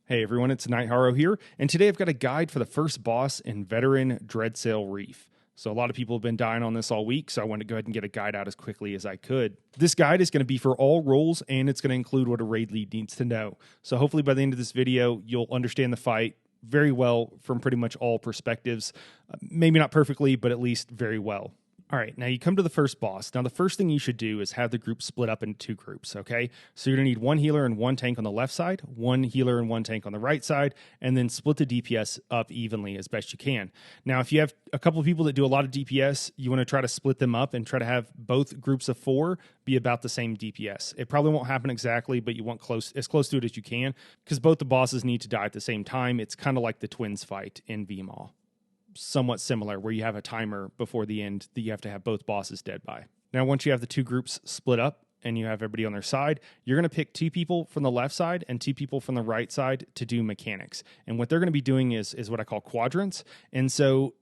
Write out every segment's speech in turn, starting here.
Hey everyone, it's Night Haro here, and today I've got a guide for the first boss in veteran Dreadsail Reef. So a lot of people have been dying on this all week, so I wanted to go ahead and get a guide out as quickly as I could. This guide is going to be for all roles, and it's going to include what a raid lead needs to know. So hopefully by the end of this video, you'll understand the fight very well from pretty much all perspectives. Maybe not perfectly, but at least very well. All right, now you come to the first boss. Now the first thing you should do is have the group split up into two groups, okay? So you're gonna need one healer and one tank on the left side, one healer and one tank on the right side, and then split the DPS up evenly as best you can. Now, if you have a couple of people that do a lot of DPS, you wanna try to split them up and try to have both groups of 4 be about the same DPS. It probably won't happen exactly, but you want as close to it as you can, because both the bosses need to die at the same time. It's kind of like the twins fight in VMAW. Somewhat similar, where you have a timer before the end that you have to have both bosses dead by. Now, once you have the two groups split up and you have everybody on their side, you're going to pick 2 people from the left side and 2 people from the right side to do mechanics. And what they're going to be doing is what I call quadrants. And so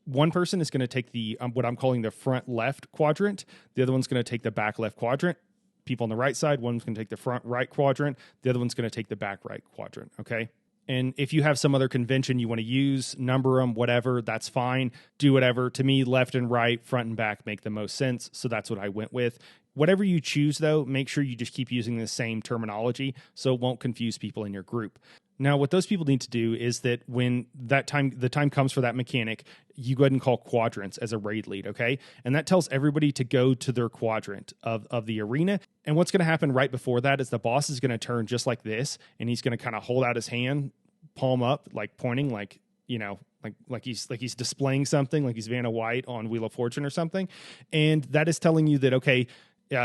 one person is going to take the what I'm calling the front left quadrant. The other one's going to take the back left quadrant. People on the right side, one's going to take the front right quadrant. The other one's going to take the back right quadrant, okay? And if you have some other convention you want to use, number them, whatever, that's fine. Do whatever. To me, left and right, front and back make the most sense. So that's what I went with. Whatever you choose, though, make sure you just keep using the same terminology so it won't confuse people in your group. Now, what those people need to do is that when the time comes for that mechanic, you go ahead and call quadrants as a raid lead, okay? And that tells everybody to go to their quadrant of the arena. And what's going to happen right before that is the boss is going to turn just like this, and he's going to kind of hold out his hand, palm up, like pointing, like, you know, like he's displaying something, like he's Vanna White on Wheel of Fortune or something. And that is telling you that, okay,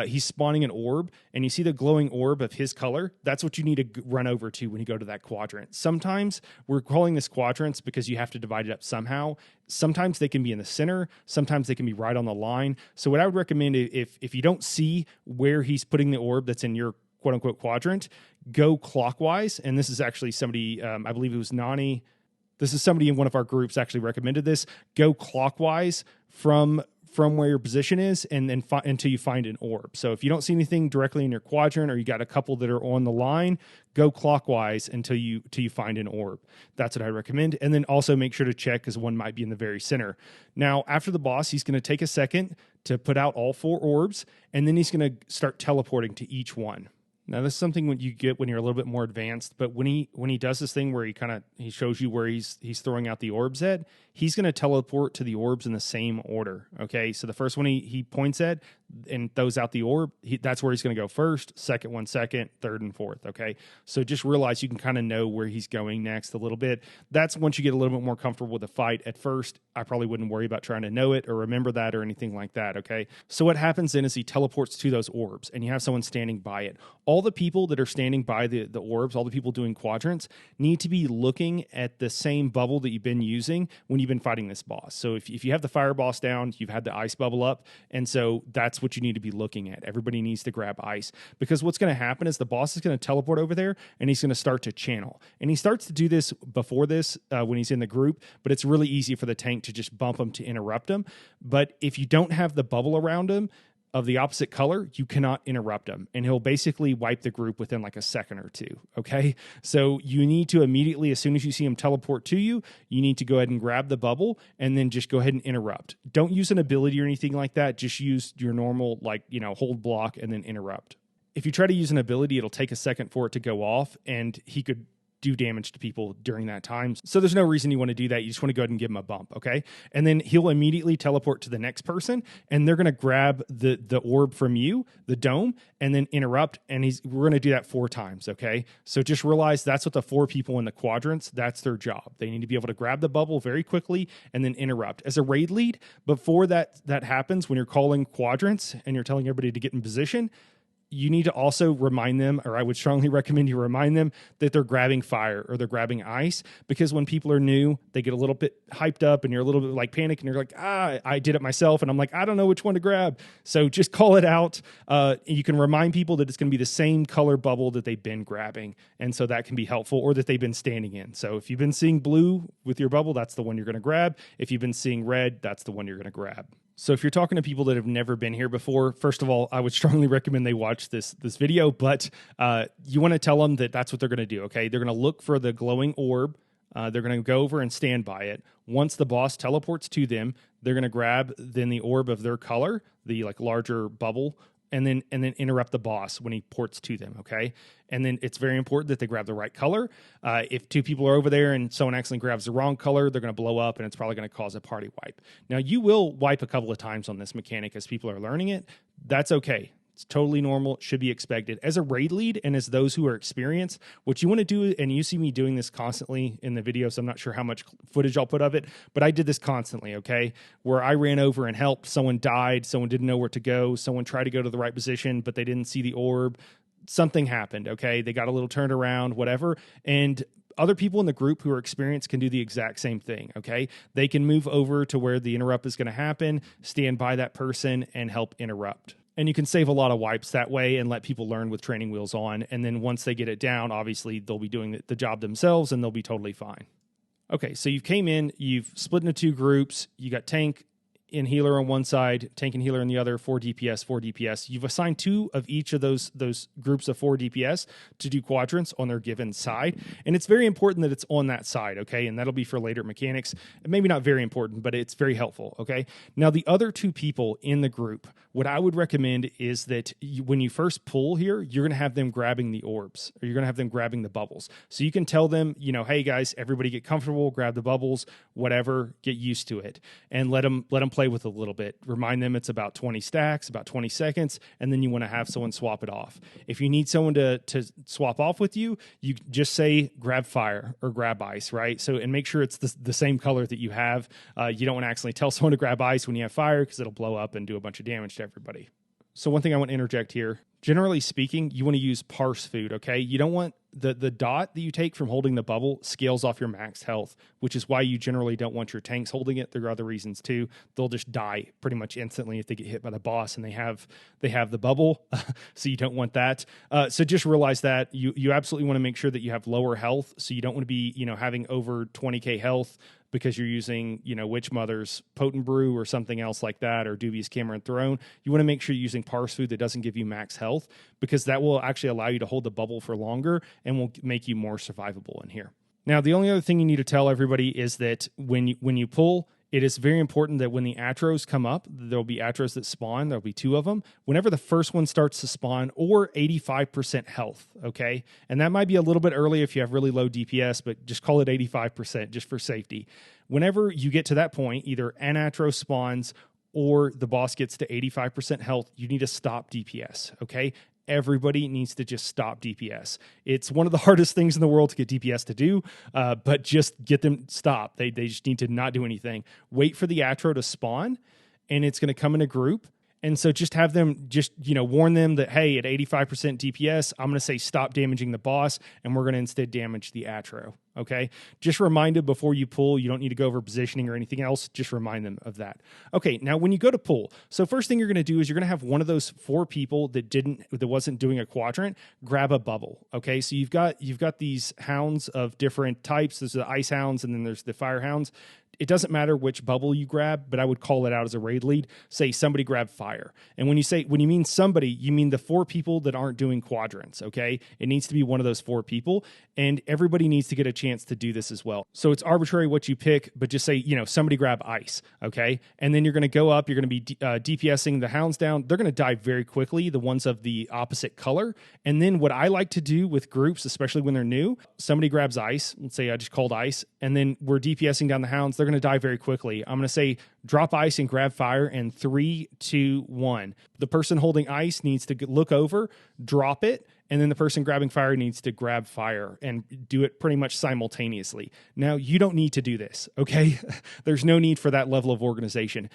he's spawning an orb, and you see the glowing orb of his color. That's what you need to run over to when you go to that quadrant. Sometimes we're calling this quadrants because you have to divide it up somehow. Sometimes they can be in the center. Sometimes they can be right on the line. So what I would recommend, if you don't see where he's putting the orb that's in your quote unquote quadrant, go clockwise. And this is actually somebody, I believe it was Nani. This is somebody in one of our groups actually recommended this. Go clockwise from where your position is, and then until you find an orb. So if you don't see anything directly in your quadrant, or you got a couple that are on the line, go clockwise until you find an orb. That's what I recommend. And then also make sure to check, because one might be in the very center. Now, after the boss, he's going to take a second to put out all 4 orbs, and then he's going to start teleporting to each one. Now, this is something when you get when you're a little bit more advanced, but when he does this thing where he shows you where he's throwing out the orbs at, he's going to teleport to the orbs in the same order, okay? So the first one he points at and throws out the orb, that's where he's going to go first, second one second, third and fourth, okay? So just realize you can kind of know where he's going next a little bit. That's once you get a little bit more comfortable with the fight. At first, I probably wouldn't worry about trying to know it or remember that or anything like that, okay? So what happens then is he teleports to those orbs, and you have someone standing by it. All the people that are standing by the orbs, all the people doing quadrants, need to be looking at the same bubble that you've been using when you've been fighting this boss. So if you have the fire boss down, you've had the ice bubble up, and so that's what you need to be looking at. Everybody needs to grab ice, because what's going to happen is the boss is going to teleport over there, and he's going to start to channel. And he starts to do this before this when he's in the group, but it's really easy for the tank to just bump him to interrupt him. But if you don't have the bubble around him of the opposite color, you cannot interrupt him, and he'll basically wipe the group within like a second or two, okay? So you need to immediately, as soon as you see him teleport to you, you need to go ahead and grab the bubble and then just go ahead and interrupt. Don't use an ability or anything like that. Just use your normal, hold block and then interrupt. If you try to use an ability, it'll take a second for it to go off, and he could do damage to people during that time. So there's no reason you want to do that. You just want to go ahead and give him a bump, okay? And then he'll immediately teleport to the next person, and they're going to grab the orb from you, the dome, and then interrupt, and we're going to do that 4 times, okay? So just realize that's what the 4 people in the quadrants, that's their job. They need to be able to grab the bubble very quickly and then interrupt. As a raid lead, before that happens, when you're calling quadrants and you're telling everybody to get in position, you need to also remind them, or I would strongly recommend you remind them, that they're grabbing fire or they're grabbing ice, because when people are new, they get a little bit hyped up and you're a little bit like panic, and you're like, I did it myself, and I'm like, I don't know which one to grab. So just call it out. You can remind people that it's going to be the same color bubble that they've been grabbing, and so that can be helpful, or that they've been standing in. So if you've been seeing blue with your bubble, that's the one you're going to grab. If you've been seeing red, that's the one you're going to grab. So if you're talking to people that have never been here before, first of all, I would strongly recommend they watch this video, but you want to tell them that that's what they're going to do, okay? They're going to look for the glowing orb. They're going to go over and stand by it. Once the boss teleports to them, they're going to grab then the orb of their color, the like larger bubble, and then interrupt the boss when he ports to them, okay? And then it's very important that they grab the right color. If two people are over there and someone accidentally grabs the wrong color, they're going to blow up, and it's probably going to cause a party wipe. Now, you will wipe a couple of times on this mechanic as people are learning it. That's okay. It's totally normal. It should be expected. As a raid lead and as those who are experienced, what you want to do, and you see me doing this constantly in the video, so I'm not sure how much footage I'll put of it, but I did this constantly, okay? Where I ran over and helped, someone died, someone didn't know where to go, someone tried to go to the right position, but they didn't see the orb. Something happened, okay? They got a little turned around, whatever, and other people in the group who are experienced can do the exact same thing, okay? They can move over to where the interrupt is going to happen, stand by that person, and help interrupt. And you can save a lot of wipes that way and let people learn with training wheels on. And then once they get it down, obviously they'll be doing the job themselves and they'll be totally fine. Okay, so you came in, you've split into two groups. You got tank and healer on one side, tank and healer on the other, 4 DPS, 4 DPS. You've assigned 2 of each of those groups of 4 DPS to do quadrants on their given side. And it's very important that it's on that side, okay? And that'll be for later mechanics. Maybe not very important, but it's very helpful, okay? Now, the other 2 people in the group, what I would recommend is that when you first pull here, you're going to have them grabbing the orbs, or you're going to have them grabbing the bubbles. So you can tell them, hey guys, everybody get comfortable, grab the bubbles, whatever, get used to it, and let them play with a little bit. Remind them it's about 20 stacks, about 20 seconds, and then you want to have someone swap it off. If you need someone to swap off with you, you just say grab fire or grab ice, right? So, and make sure it's the same color that you have. You don't want to accidentally tell someone to grab ice when you have fire because it'll blow up and do a bunch of damage to everybody. So one thing I want to interject here, generally speaking, you want to use parse food, okay? You don't want the dot that you take from holding the bubble scales off your max health, which is why you generally don't want your tanks holding it. There are other reasons too. They'll just die pretty much instantly if they get hit by the boss and they have the bubble. So you don't want that. So just realize that you absolutely want to make sure that you have lower health. So you don't want to be, having over 20k health because you're using, Witch Mother's Potent Brew or something else like that, or Dubious Cameron Throne. You want to make sure you're using parse food that doesn't give you max health, because that will actually allow you to hold the bubble for longer and will make you more survivable in here. Now, the only other thing you need to tell everybody is that when you pull, it is very important that when the Atros come up, there'll be Atros that spawn. There'll be 2 of them. Whenever the first one starts to spawn, or 85% health, okay? And that might be a little bit early if you have really low DPS, but just call it 85% just for safety. Whenever you get to that point, either an Atros spawns or the boss gets to 85% health, you need to stop DPS, okay? Everybody needs to just stop DPS. It's one of the hardest things in the world to get DPS to do, but just get them stop. They just need to not do anything. Wait for the Atro to spawn, and it's going to come in a group. And so just have them warn them that, hey, at 85% DPS, I'm going to say stop damaging the boss, and we're going to instead damage the Atro, okay? Just remind them before you pull. You don't need to go over positioning or anything else. Just remind them of that. Okay, now when you go to pull, so first thing you're going to do is you're going to have one of those 4 people that wasn't doing a quadrant grab a bubble, okay? So you've got these hounds of different types. There's the ice hounds, and then there's the fire hounds. It doesn't matter which bubble you grab, but I would call it out as a raid lead. Say somebody grab fire. And when you mean somebody, you mean the 4 people that aren't doing quadrants, okay? It needs to be one of those 4 people, and everybody needs to get a chance to do this as well. So it's arbitrary what you pick, but just say, somebody grab ice, okay? And then you're going to go up, you're going to be DPSing the hounds down. They're going to die very quickly, the ones of the opposite color. And then what I like to do with groups, especially when they're new, somebody grabs ice. Let's say I just called ice, and then we're DPSing down the hounds. They're going to die very quickly. I'm going to say drop ice and grab fire in 3, 2, 1. The person holding ice needs to look over, drop it, and then the person grabbing fire needs to grab fire and do it pretty much simultaneously. Now, you don't need to do this, okay? There's no need for that level of organization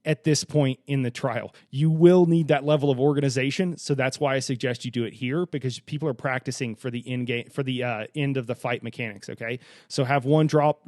at this point in the trial. You will need that level of organization, so that's why I suggest you do it here, because people are practicing for the end of the fight mechanics, okay? So have one drop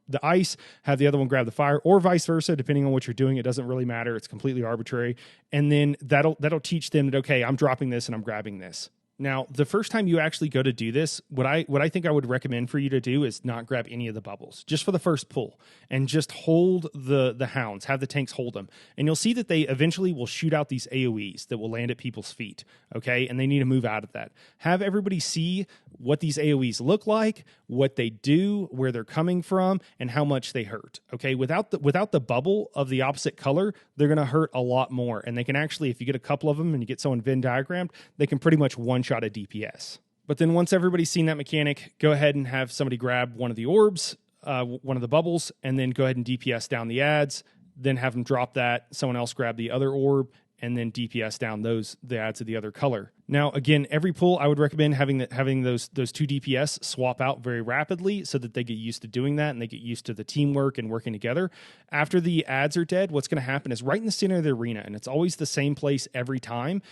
the ice, have the other one grab the fire, or vice versa, depending on what you're doing. It doesn't really matter. It's completely arbitrary. And then that'll teach them that, okay, I'm dropping this and I'm grabbing this. Now, the first time you actually go to do this, what I think I would recommend for you to do is not grab any of the bubbles, just for the first pull, and just hold the hounds, have the tanks hold them. And you'll see that they eventually will shoot out these AoEs that will land at people's feet, okay? And they need to move out of that. Have everybody see what these AoEs look like, what they do, where they're coming from, and how much they hurt, okay? Without the bubble of the opposite color, they're going to hurt a lot more. And they can actually, if you get a couple of them and you get someone Venn diagrammed, they can pretty much one-shot a DPS. But then once everybody's seen that mechanic, go ahead and have somebody grab one of the orbs, one of the bubbles, and then go ahead and DPS down the ads, then have them drop that, someone else grab the other orb, and then DPS down the ads of the other color. Now, again, every pull, I would recommend having those two DPS swap out very rapidly so that they get used to doing that and they get used to the teamwork and working together. After the ads are dead, what's going to happen is right in the center of the arena, and it's always the same place every time.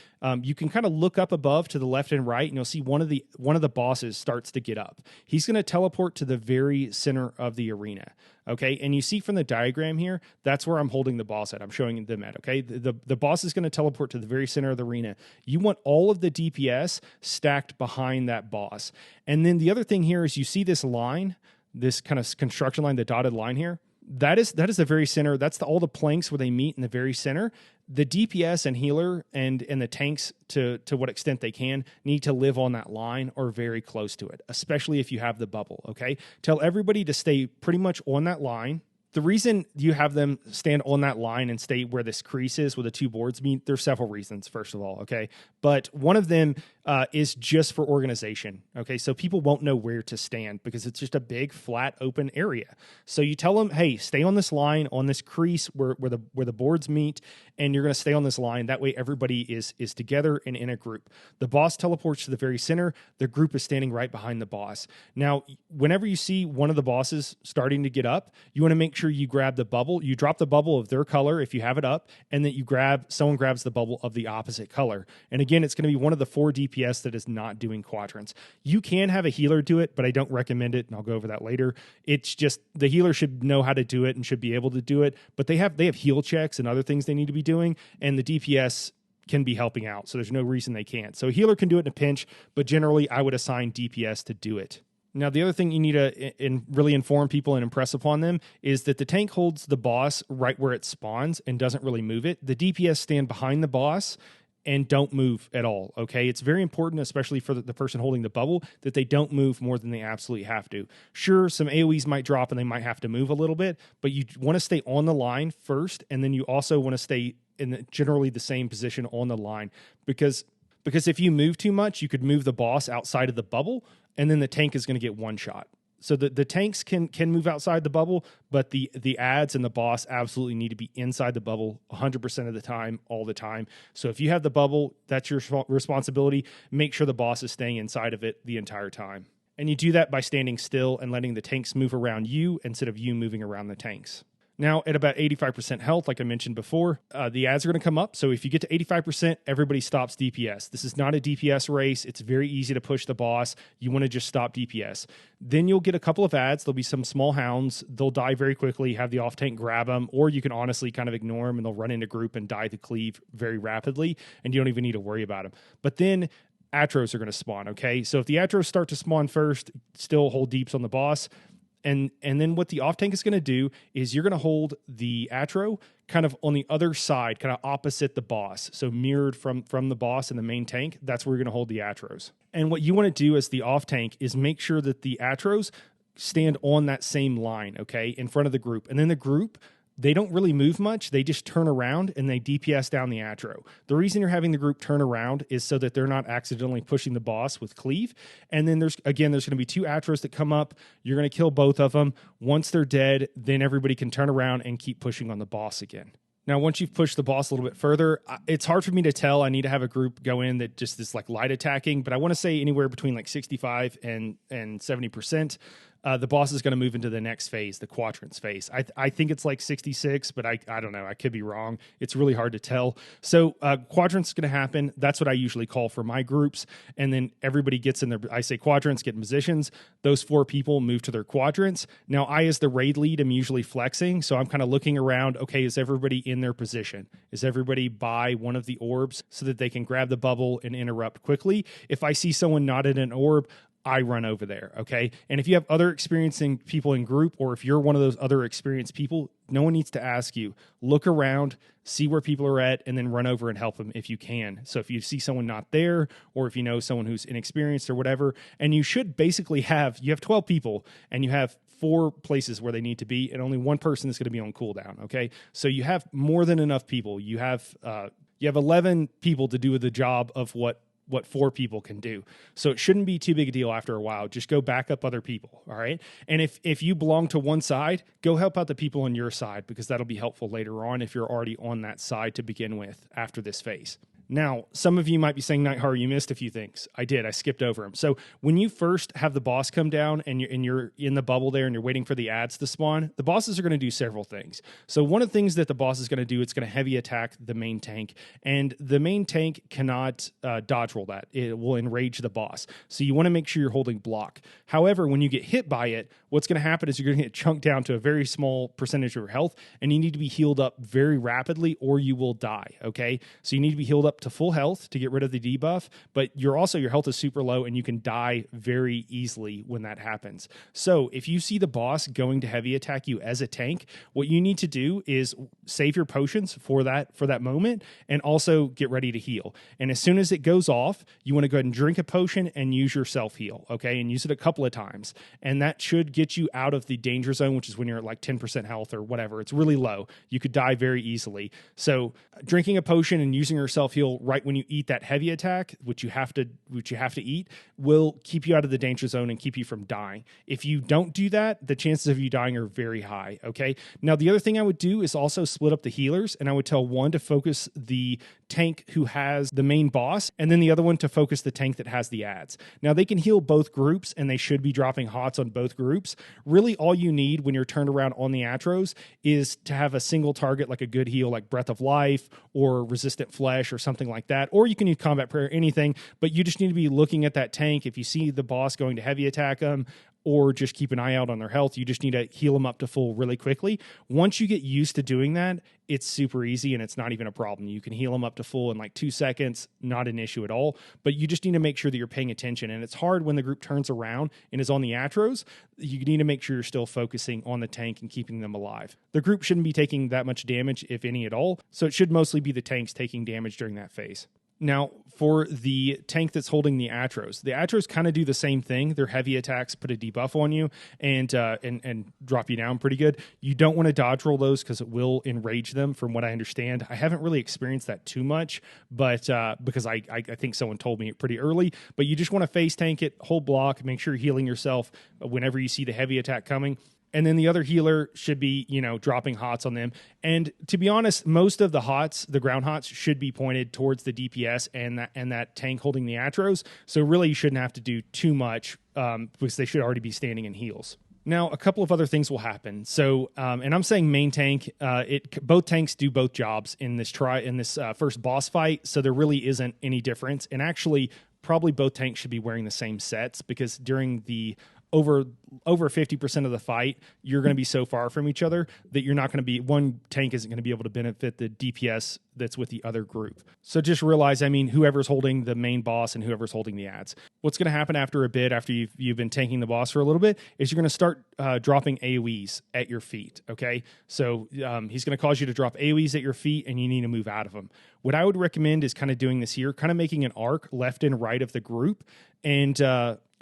You can kind of look up above to the left and right, and you'll see one of the bosses starts to get up. He's going to teleport to the very center of the arena. Okay, and you see from the diagram here, that's where I'm holding the boss at. I'm showing them at, okay? The boss is going to teleport to the very center of the arena. You want all of the DPS stacked behind that boss. And then the other thing here is you see this line, this kind of construction line, the dotted line here. That is the very center. That's all the planks where they meet in the very center. The DPS and healer and the tanks, to what extent they can, need to live on that line or very close to it, especially if you have the bubble, okay? Tell everybody to stay pretty much on that line. The reason you have them stand on that line and stay where this crease is where the two boards meet, there's several reasons, first of all, okay? But one of them is just for organization, okay? So people won't know where to stand because it's just a big, flat, open area. So you tell them, hey, stay on this line, on this crease where the boards meet, and you're going to stay on this line. That way everybody is together and in a group. The boss teleports to the very center. The group is standing right behind the boss. Now, whenever you see one of the bosses starting to get up, you want to make sure you grab the bubble. You drop the bubble of their color if you have it up, and that someone grabs the bubble of the opposite color. And again, it's going to be one of the 4 DPS that is not doing quadrants. You can have a healer do it, but I don't recommend it, and I'll go over that later. It's just the healer should know how to do it and should be able to do it, but they have heal checks and other things they need to be doing, and the DPS can be helping out, so there's no reason they can't. So a healer can do it in a pinch, but generally I would assign DPS to do it. Now, the other thing you need to really inform people and impress upon them is that the tank holds the boss right where it spawns and doesn't really move it. The DPS stand behind the boss and don't move at all, okay? It's very important, especially for the person holding the bubble, that they don't move more than they absolutely have to. Sure, some AoEs might drop and they might have to move a little bit, but you want to stay on the line first, and then you also want to stay in generally the same position on the line, because if you move too much, you could move the boss outside of the bubble, and then the tank is going to get one shot. So the tanks can move outside the bubble, but the ads and the boss absolutely need to be inside the bubble 100% of the time, all the time. So if you have the bubble, that's your responsibility. Make sure the boss is staying inside of it the entire time. And you do that by standing still and letting the tanks move around you instead of you moving around the tanks. Now, at about 85% health, like I mentioned before, the ads are going to come up. So if you get to 85%, everybody stops DPS. This is not a DPS race. It's very easy to push the boss. You want to just stop DPS. Then you'll get a couple of ads. There'll be some small hounds. They'll die very quickly. Have the off-tank grab them, or you can honestly kind of ignore them, and they'll run into group and die the cleave very rapidly, and you don't even need to worry about them. But then Atros are going to spawn, okay? So if the Atros start to spawn first, still hold deeps on the boss. And then what the off tank is going to do is you're going to hold the Atro kind of on the other side, kind of opposite the boss. So mirrored from the boss and the main tank, that's where you're going to hold the Atros. And what you want to do as the off tank is make sure that the Atros stand on that same line, okay, in front of the group. And then the group, they don't really move much. They just turn around and they DPS down the Atro. The reason you're having the group turn around is so that they're not accidentally pushing the boss with cleave. And then there's going to be 2 Atros that come up. You're going to kill both of them. Once they're dead, then everybody can turn around and keep pushing on the boss again. Now, once you've pushed the boss a little bit further, it's hard for me to tell. I need to have a group go in that just is like light attacking, but I want to say anywhere between like 65 and 70%. the boss is going to move into the next phase, the quadrants phase. I think it's like 66, but I don't know. I could be wrong. It's really hard to tell. So quadrants is going to happen. That's what I usually call for my groups. And then everybody gets in their, I say quadrants, get in positions. Those 4 people move to their quadrants. Now, I, as the raid lead, am usually flexing. So I'm kind of looking around. Okay, is everybody in their position? Is everybody by one of the orbs so that they can grab the bubble and interrupt quickly? If I see someone not in an orb, I run over there, okay? And if you have other experiencing people in group, or if you're one of those other experienced people, no one needs to ask you. Look around, see where people are at, and then run over and help them if you can. So if you see someone not there, or if you know someone who's inexperienced or whatever, and you should basically have 12 people, and you have 4 places where they need to be, and only one person is going to be on cooldown, okay? So you have more than enough people. You have 11 people to do the job of what 4 people can do. So it shouldn't be too big a deal after a while. Just go back up other people, all right? And if you belong to one side, go help out the people on your side, because that'll be helpful later on if you're already on that side to begin with after this phase. Now, some of you might be saying, Nightheart, you missed a few things. I did. I skipped over them. So when you first have the boss come down and you're in the bubble there and you're waiting for the ads to spawn, the bosses are going to do several things. So one of the things that the boss is going to do, it's going to heavy attack the main tank. And the main tank cannot dodge roll that. It will enrage the boss. So you want to make sure you're holding block. However, when you get hit by it, what's going to happen is you're going to get chunked down to a very small percentage of your health, and you need to be healed up very rapidly or you will die, okay? So you need to be healed up to full health to get rid of the debuff, but your health is super low and you can die very easily when that happens. So if you see the boss going to heavy attack you as a tank, what you need to do is save your potions for that moment, and also get ready to heal. And as soon as it goes off, you want to go ahead and drink a potion and use your self heal, okay? And use it a couple of times. And that should get you out of the danger zone, which is when you're at like 10% health or whatever. It's really low. You could die very easily. So drinking a potion and using your self heal right when you eat that heavy attack, which you have to eat, will keep you out of the danger zone and keep you from dying. If you don't do that, the chances of you dying are very high, okay? Now, the other thing I would do is also split up the healers, and I would tell one to focus the tank who has the main boss, and then the other one to focus the tank that has the ads. Now, they can heal both groups, and they should be dropping hots on both groups. Really, all you need when you're turned around on the Atros is to have a single target, like a good heal, like Breath of Life or Resistant Flesh or something like that. Or you can use Combat Prayer, anything, but you just need to be looking at that tank. If you see the boss going to heavy attack them, or just keep an eye out on their health, you just need to heal them up to full really quickly. Once you get used to doing that, it's super easy and it's not even a problem. You can heal them up to full in like 2 seconds, not an issue at all, but you just need to make sure that you're paying attention. And it's hard when the group turns around and is on the Atros. You need to make sure you're still focusing on the tank and keeping them alive. The group shouldn't be taking that much damage, if any at all, so it should mostly be the tanks taking damage during that phase. Now, for the tank that's holding the Atros kind of do the same thing. Their heavy attacks put a debuff on you and drop you down pretty good. You don't want to dodge roll those because it will enrage them, from what I understand. I haven't really experienced that too much, but because I think someone told me it pretty early. But you just want to face tank it, hold block, make sure you're healing yourself whenever you see the heavy attack coming. And then the other healer should be, dropping hots on them. And to be honest, most of the hots, the ground hots, should be pointed towards the DPS and that tank holding the Atros. So really, you shouldn't have to do too much because they should already be standing in heals. Now, a couple of other things will happen. So, and I'm saying main tank. Both tanks do both jobs in this first boss fight. So there really isn't any difference. And actually, probably both tanks should be wearing the same sets, because during the over 50% of the fight, you're going to be so far from each other that you're not going to be, one tank isn't going to be able to benefit the DPS that's with the other group. So just realize, whoever's holding the main boss and whoever's holding the ads. What's going to happen after a bit, after you've been tanking the boss for a little bit, is you're going to start dropping AoEs at your feet, okay? So he's going to cause you to drop AoEs at your feet, and you need to move out of them. What I would recommend is kind of doing this here, kind of making an arc left and right of the group, and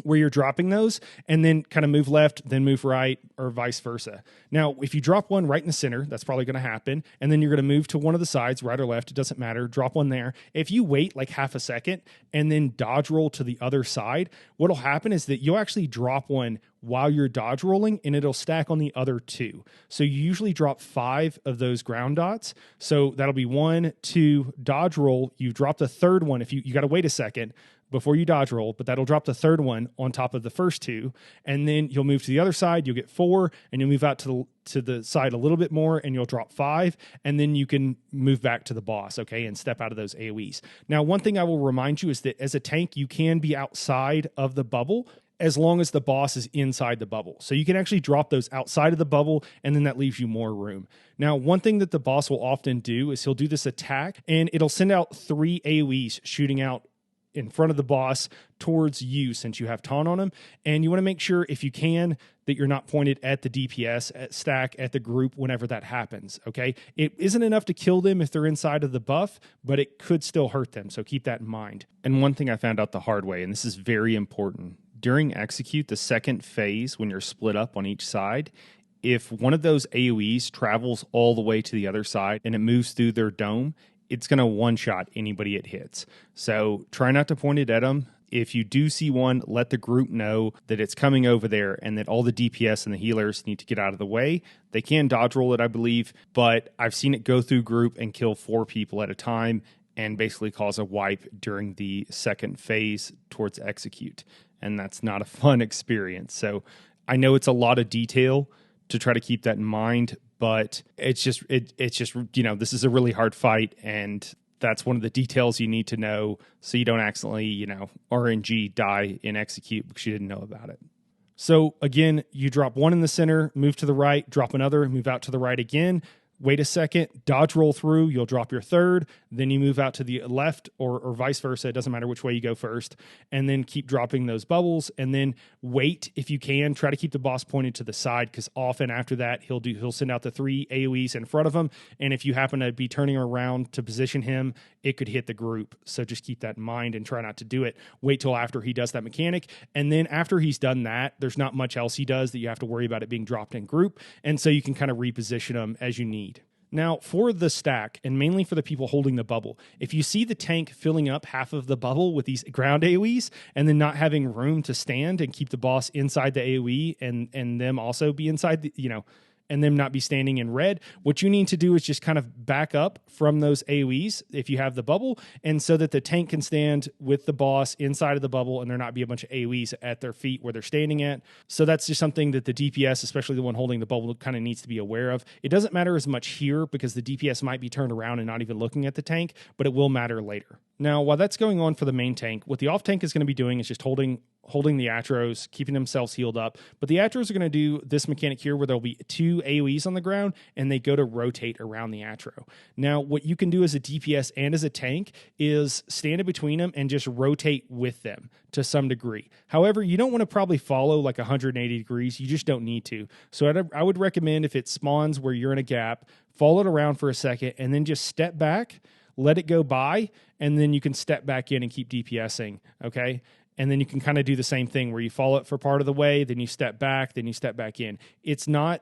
where you're dropping those, and then kind of move left, then move right, or vice versa. Now, if you drop one right in the center, that's probably going to happen, and then you're going to move to one of the sides, right or left, it doesn't matter, drop one there. If you wait like half a second and then dodge roll to the other side, what'll happen is that you'll actually drop one while you're dodge rolling, and it'll stack on the other 2. So you usually drop 5 of those ground dots. So that'll be 1, 2, dodge roll. You drop the third one. If you got to wait a second, before you dodge roll, but that'll drop the third one on top of the first two. And then you'll move to the other side, you'll get 4, and you'll move out to the side a little bit more, and you'll drop 5, and then you can move back to the boss, okay, and step out of those AoEs. Now, one thing I will remind you is that as a tank, you can be outside of the bubble as long as the boss is inside the bubble. So you can actually drop those outside of the bubble, and then that leaves you more room. Now, one thing that the boss will often do is he'll do this attack, and it'll send out 3 AoEs shooting out in front of the boss towards you since you have taunt on him. And you want to make sure, if you can, that you're not pointed at the DPS, at stack, at the group whenever that happens, okay? It isn't enough to kill them if they're inside of the buff, but it could still hurt them, so keep that in mind. And one thing I found out the hard way, and this is very important, during execute, the second phase, when you're split up on each side, if one of those AoEs travels all the way to the other side and it moves through their dome, it's going to one-shot anybody it hits. So try not to point it at them. If you do see one, let the group know that it's coming over there and that all the DPS and the healers need to get out of the way. They can dodge roll it, I believe, but I've seen it go through group and kill 4 people at a time and basically cause a wipe during the second phase towards execute. And that's not a fun experience. So I know it's a lot of detail to try to keep that in mind, but it's just, this is a really hard fight, and that's one of the details you need to know so you don't accidentally, RNG die in execute because you didn't know about it. So again, you drop 1 in the center, move to the right, drop another, move out to the right again. Wait a second, dodge roll through, you'll drop your third, then you move out to the left or vice versa. It doesn't matter which way you go first, and then keep dropping those bubbles, and then wait if you can. Try to keep the boss pointed to the side, because often after that, he'll send out the 3 AoEs in front of him, and if you happen to be turning around to position him, it could hit the group. So just keep that in mind and try not to do it. Wait till after he does that mechanic, and then after he's done that, there's not much else he does that you have to worry about it being dropped in group, and so you can kind of reposition them as you need. Now, for the stack, and mainly for the people holding the bubble, if you see the tank filling up half of the bubble with these ground AoEs and then not having room to stand and keep the boss inside the AoE and them also be inside the, and them not be standing in red, what you need to do is just kind of back up from those AoEs if you have the bubble, and so that the tank can stand with the boss inside of the bubble and there not be a bunch of AoEs at their feet where they're standing at. So that's just something that the DPS, especially the one holding the bubble, kind of needs to be aware of. It doesn't matter as much here because the DPS might be turned around and not even looking at the tank, but it will matter later. Now, while that's going on for the main tank, what the off tank is going to be doing is just holding the Atros, keeping themselves healed up. But the Atros are going to do this mechanic here where there'll be 2 AoEs on the ground and they go to rotate around the Atro. Now, what you can do as a DPS and as a tank is stand in between them and just rotate with them to some degree. However, you don't want to probably follow like 180 degrees. You just don't need to. So I would recommend, if it spawns where you're in a gap, follow it around for a second and then just step back, let it go by, and then you can step back in and keep DPSing, okay? And then you can kind of do the same thing where you follow it for part of the way, then you step back, then you step back in. It's not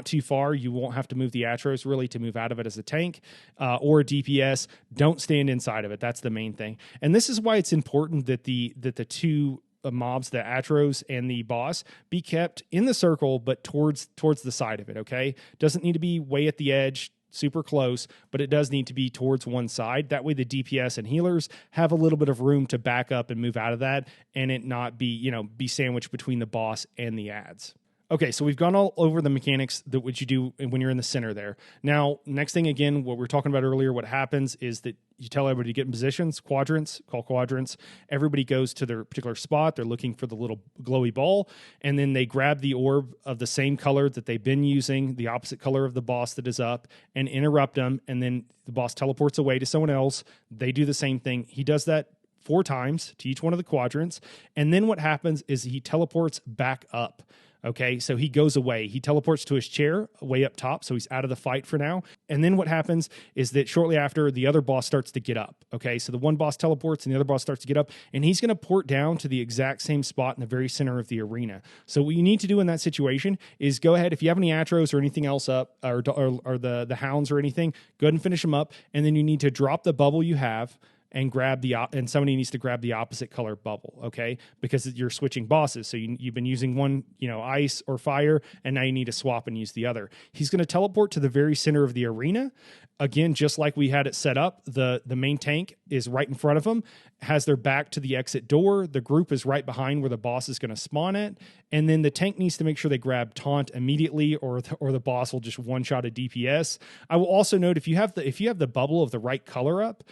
too far. You won't have to move the Atros really to move out of it as a tank or a DPS. Don't stand inside of it. That's the main thing. And this is why it's important that the 2 mobs, the Atros and the boss, be kept in the circle, but towards the side of it, okay? Doesn't need to be way at the edge, super close, but it does need to be towards one side. That way the DPS and healers have a little bit of room to back up and move out of that, and it not be sandwiched between the boss and the ads. Okay, so we've gone all over the mechanics that what you do when you're in the center there. Now, next thing, again, what we were talking about earlier, what happens is that you tell everybody to get in positions, quadrants, call quadrants. Everybody goes to their particular spot. They're looking for the little glowy ball, and then they grab the orb of the same color that they've been using, the opposite color of the boss that is up, and interrupt them, and then the boss teleports away to someone else. They do the same thing. He does that 4 times to each one of the quadrants, and then what happens is he teleports back up. Okay, so he goes away. He teleports to his chair way up top, so he's out of the fight for now. And then what happens is that shortly after, the other boss starts to get up. Okay, so the one boss teleports and the other boss starts to get up, and he's going to port down to the exact same spot in the very center of the arena. So what you need to do in that situation is go ahead, if you have any Atros or anything else up, or the Hounds or anything, go ahead and finish them up, and then you need to drop the bubble you have, and and somebody needs to grab the opposite color bubble, okay? Because you're switching bosses. So you've been using one, ice or fire, and now you need to swap and use the other. He's going to teleport to the very center of the arena. Again, just like we had it set up, the main tank is right in front of them, has their back to the exit door. The group is right behind where the boss is going to spawn at. And then the tank needs to make sure they grab taunt immediately, or the boss will just one-shot a DPS. I will also note, if you have the bubble of the right color up,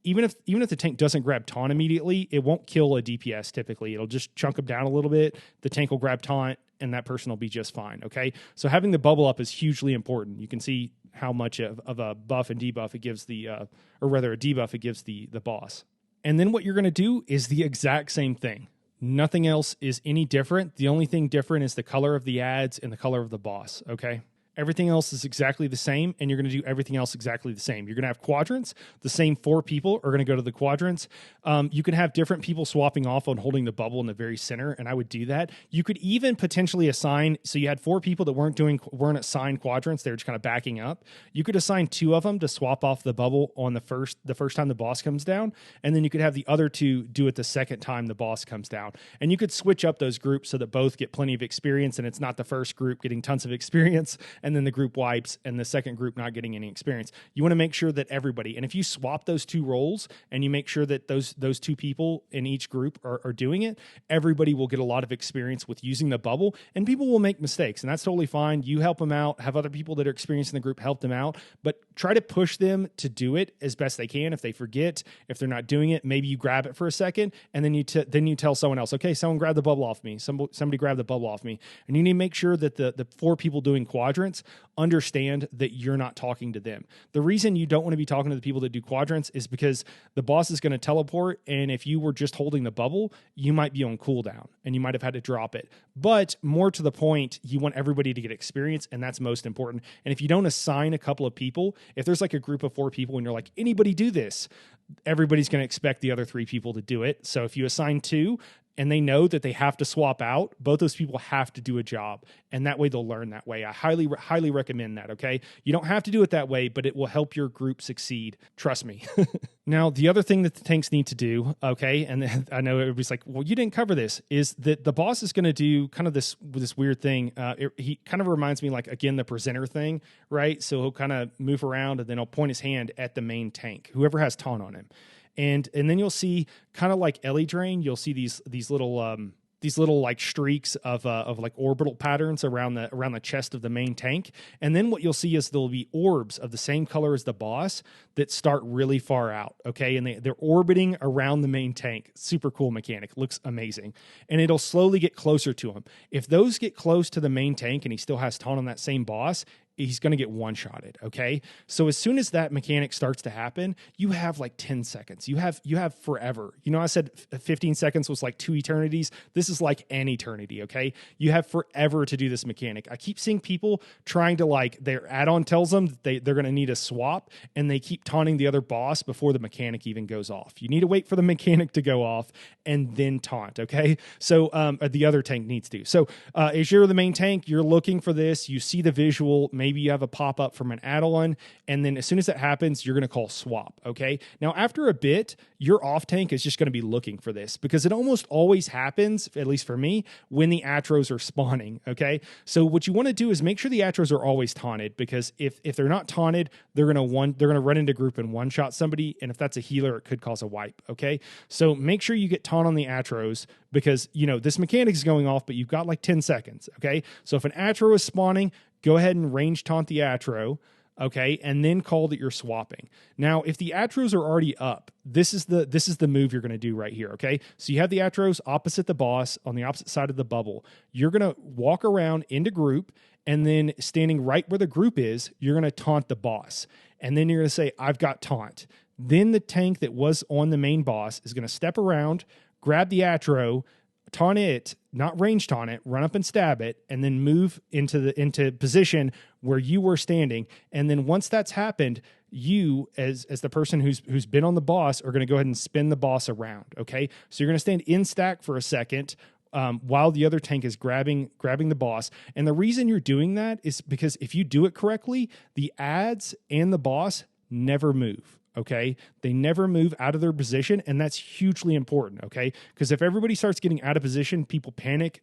even if the tank doesn't grab taunt immediately, it won't kill a DPS typically. It'll just chunk them down a little bit. The tank will grab taunt, and that person will be just fine, okay? So having the bubble up is hugely important. You can see how much of a buff and debuff it gives a debuff it gives the boss. And then what you're going to do is the exact same thing. Nothing else is any different. The only thing different is the color of the ads and the color of the boss, okay? Everything else is exactly the same, and you're going to do everything else exactly the same. You're going to have quadrants. The same 4 people are going to go to the quadrants. You can have different people swapping off on holding the bubble in the very center, and I would do that. You could even potentially assign, so you had 4 people that weren't assigned quadrants. They were just kind of backing up. You could assign 2 of them to swap off the bubble on the first time the boss comes down, and then you could have the other 2 do it the second time the boss comes down. And you could switch up those groups so that both get plenty of experience, and it's not the first group getting tons of experience and then the group wipes and the second group not getting any experience. You want to make sure that everybody, and if you swap those 2 roles and you make sure that those 2 people in each group are doing it, everybody will get a lot of experience with using the bubble, and people will make mistakes, and that's totally fine. You help them out, have other people that are experienced in the group help them out, but try to push them to do it as best they can. If they forget, if they're not doing it, maybe you grab it for a second, and then you tell someone else, okay, someone grab the bubble off me. Somebody grab the bubble off me. And you need to make sure that the 4 people doing quadrants understand that you're not talking to them. The reason you don't want to be talking to the people that do quadrants is because the boss is going to teleport, and if you were just holding the bubble, you might be on cooldown and you might have had to drop it. But more to the point, you want everybody to get experience, and that's most important. And if you don't assign a couple of people, if there's like a group of 4 people and you're like, anybody do this, everybody's going to expect the other 3 people to do it. So if you assign 2, and they know that they have to swap out, both those people have to do a job, and that way they'll learn that way. I highly, highly recommend that, okay? You don't have to do it that way, but it will help your group succeed. Trust me. Now, the other thing that the tanks need to do, okay, and I know everybody's like, well, you didn't cover this, is that the boss is going to do kind of this weird thing. He kind of reminds me, like, again, the presenter thing, right? So he'll kind of move around, and then he'll point his hand at the main tank, whoever has taunt on him. And then you'll see, kind of like Ellie Drain, you'll see these little like streaks of like orbital patterns around the chest of the main tank. And then what you'll see is there'll be orbs of the same color as the boss that start really far out, okay? And they're orbiting around the main tank. Super cool mechanic. Looks amazing. And it'll slowly get closer to him. If those get close to the main tank and he still has taunt on that same boss, he's going to get one-shotted, okay? So as soon as that mechanic starts to happen, you have like 10 seconds. You have forever. You know, I said 15 seconds was like 2 eternities. This is like an eternity, okay? You have forever to do this mechanic. I keep seeing people trying to, like, their add-on tells them that they're going to need a swap, and they keep taunting the other boss before the mechanic even goes off. You need to wait for the mechanic to go off and then taunt, okay? So the other tank needs to. So as you're the main tank, you're looking for this. You see the visual. Maybe you have a pop-up from an add-on, and then as soon as that happens, you're going to call swap, okay? Now, after a bit, your off-tank is just going to be looking for this, because it almost always happens, at least for me, when the Atros are spawning, okay? So what you want to do is make sure the Atros are always taunted, because if they're not taunted, they're going to run into group and one-shot somebody, and if that's a healer, it could cause a wipe, okay? So make sure you get taunt on the Atros, because, you know, this mechanic is going off, but you've got like 10 seconds, okay? So if an Atro is spawning, go ahead and range taunt the Atro, okay, and then call that you're swapping. Now, if the Atros are already up, this is the move you're going to do right here, okay? So you have the Atros opposite the boss on the opposite side of the bubble. You're going to walk around into group, and then standing right where the group is, you're going to taunt the boss. And then you're going to say, I've got taunt. Then the tank that was on the main boss is going to step around, grab the Atro, taunt it, not range taunt it, run up and stab it, and then move into position where you were standing. And then once that's happened, you, as the person who's been on the boss, are going to go ahead and spin the boss around, okay? So you're going to stand in stack for a second while the other tank is grabbing the boss. And the reason you're doing that is because if you do it correctly, the ads and the boss never move. okay? They never move out of their position, and that's hugely important, okay? Because if everybody starts getting out of position, people panic,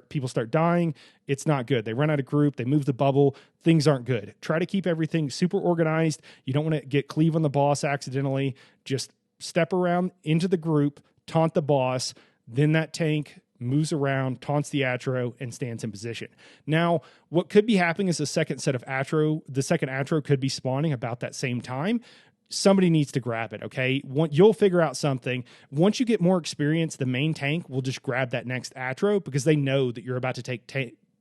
people start dying, it's not good. They run out of group, they move the bubble, things aren't good. Try to keep everything super organized. You don't want to get cleave on the boss accidentally. Just step around into the group, taunt the boss, then that tank moves around, taunts the Atro, and stands in position. Now, what could be happening is the second Atro could be spawning about that same time. Somebody needs to grab it, okay? You'll figure out something. Once you get more experience, the main tank will just grab that next Atro because they know that you're about to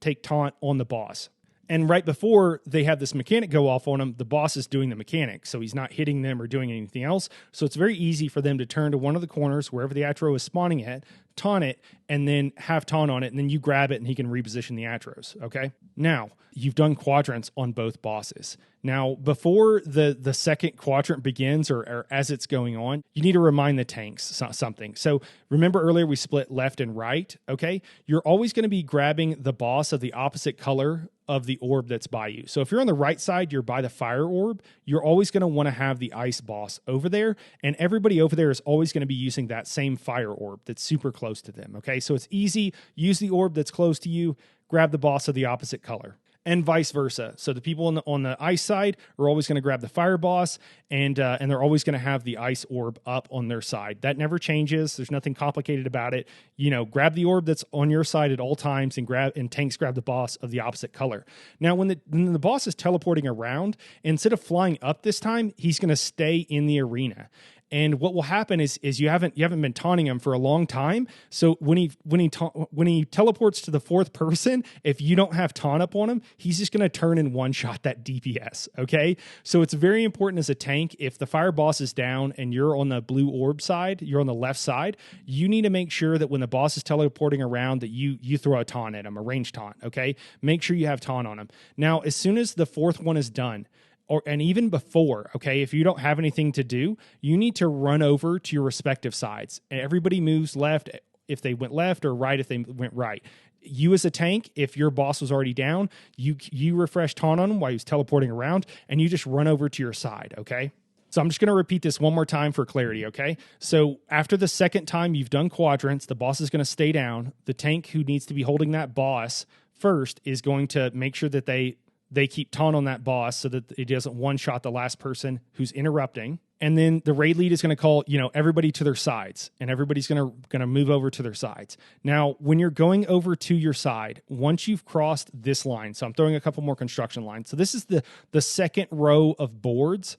take taunt on the boss. And right before they have this mechanic go off on them, the boss is doing the mechanic. So he's not hitting them or doing anything else. So it's very easy for them to turn to one of the corners, wherever the Atro is spawning at, taunt it, and then have taunt on it. And then you grab it and he can reposition the Atros. Okay. Now, you've done quadrants on both bosses. Now, before the second quadrant begins or as it's going on, you need to remind the tanks something. So remember earlier we split left and right, okay? You're always going to be grabbing the boss of the opposite color of the orb that's by you. So if you're on the right side, you're by the fire orb, you're always going to want to have the ice boss over there, and everybody over there is always going to be using that same fire orb that's super close to them, okay? So it's easy. Use the orb that's close to you, grab the boss of the opposite color. And vice versa. So the people on the ice side are always going to grab the fire boss, and they're always going to have the ice orb up on their side. That never changes. There's nothing complicated about it. Grab the orb that's on your side at all times, and tanks grab the boss of the opposite color. Now, when the boss is teleporting around, instead of flying up this time, he's going to stay in the arena. And what will happen is you haven't been taunting him for a long time. So when he teleports to the fourth person, if you don't have taunt up on him, he's just going to turn and one shot that DPS. Okay, so it's very important as a tank. If the fire boss is down and you're on the blue orb side, you're on the left side, you need to make sure that when the boss is teleporting around, that you throw a taunt at him, a ranged taunt. Okay, make sure you have taunt on him. Now, as soon as the fourth one is done, and even before, okay, if you don't have anything to do, you need to run over to your respective sides. And everybody moves left if they went left, or right if they went right. You as a tank, if your boss was already down, you refresh taunt on him while he was teleporting around, and you just run over to your side, okay? So I'm just going to repeat this one more time for clarity, okay? So after the second time you've done quadrants, the boss is going to stay down. The tank who needs to be holding that boss first is going to make sure that they keep taunt on that boss so that it doesn't one-shot the last person who's interrupting. And then the raid lead is going to call, everybody to their sides, and everybody's going to move over to their sides. Now, when you're going over to your side, once you've crossed this line, so I'm throwing a couple more construction lines. So this is the second row of boards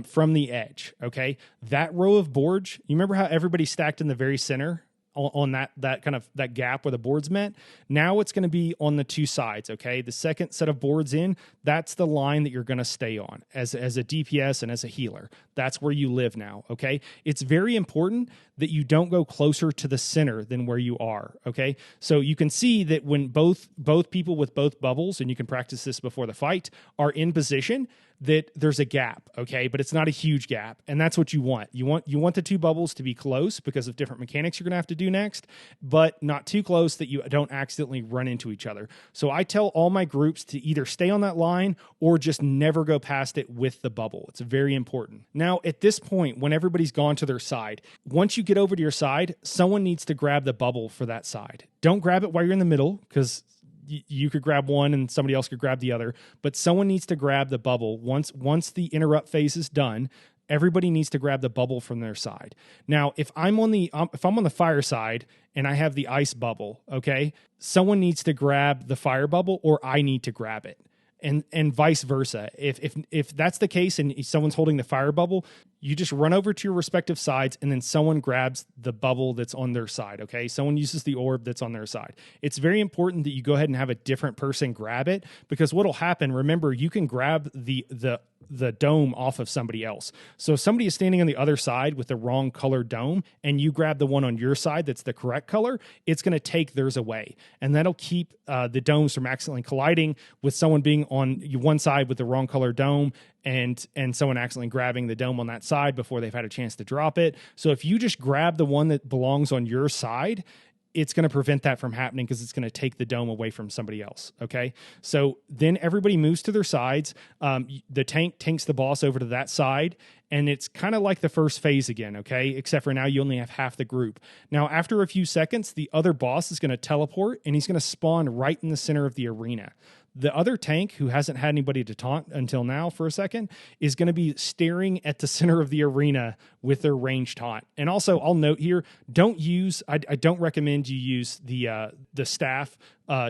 from the edge, okay? That row of boards, you remember how everybody's stacked in the very center on that gap where the boards met? Now it's going to be on the two sides, okay? The second set of boards in, that's the line that you're going to stay on as a DPS and as a healer. That's where you live now, okay? It's very important that you don't go closer to the center than where you are, okay? So you can see that when both people with both bubbles, and you can practice this before the fight, are in position, that there's a gap, okay? But it's not a huge gap, and that's what you want. You want the two bubbles to be close because of different mechanics you're going to have to do next, but not too close that you don't accidentally run into each other. So I tell all my groups to either stay on that line or just never go past it with the bubble. It's very important. Now, at this point, when everybody's gone to their side, once you get over to your side, someone needs to grab the bubble for that side. Don't grab it while you're in the middle, because you could grab one and somebody else could grab the other, but someone needs to grab the bubble. Once the interrupt phase is done, everybody needs to grab the bubble from their side. Now, if I'm on the fire side and I have the ice bubble, okay, someone needs to grab the fire bubble, or I need to grab it. And vice versa. If that's the case and someone's holding the fire bubble, you just run over to your respective sides, and then someone grabs the bubble that's on their side, okay? Someone uses the orb that's on their side. It's very important that you go ahead and have a different person grab it, because what'll happen, remember, you can grab the dome off of somebody else. So if somebody is standing on the other side with the wrong color dome, and you grab the one on your side that's the correct color, it's going to take theirs away. And that'll keep the domes from accidentally colliding with someone being on one side with the wrong color dome, and someone accidentally grabbing the dome on that side before they've had a chance to drop it. So if you just grab the one that belongs on your side, it's going to prevent that from happening, because it's going to take the dome away from somebody else, okay? So then everybody moves to their sides. The tank tanks the boss over to that side, and it's kind of like the first phase again, okay? Except for now you only have half the group. Now, after a few seconds, the other boss is going to teleport, and he's going to spawn right in the center of the arena. The other tank, who hasn't had anybody to taunt until now for a second, is going to be staring at the center of the arena with their ranged taunt. And also, I'll note here, I don't recommend you use the staff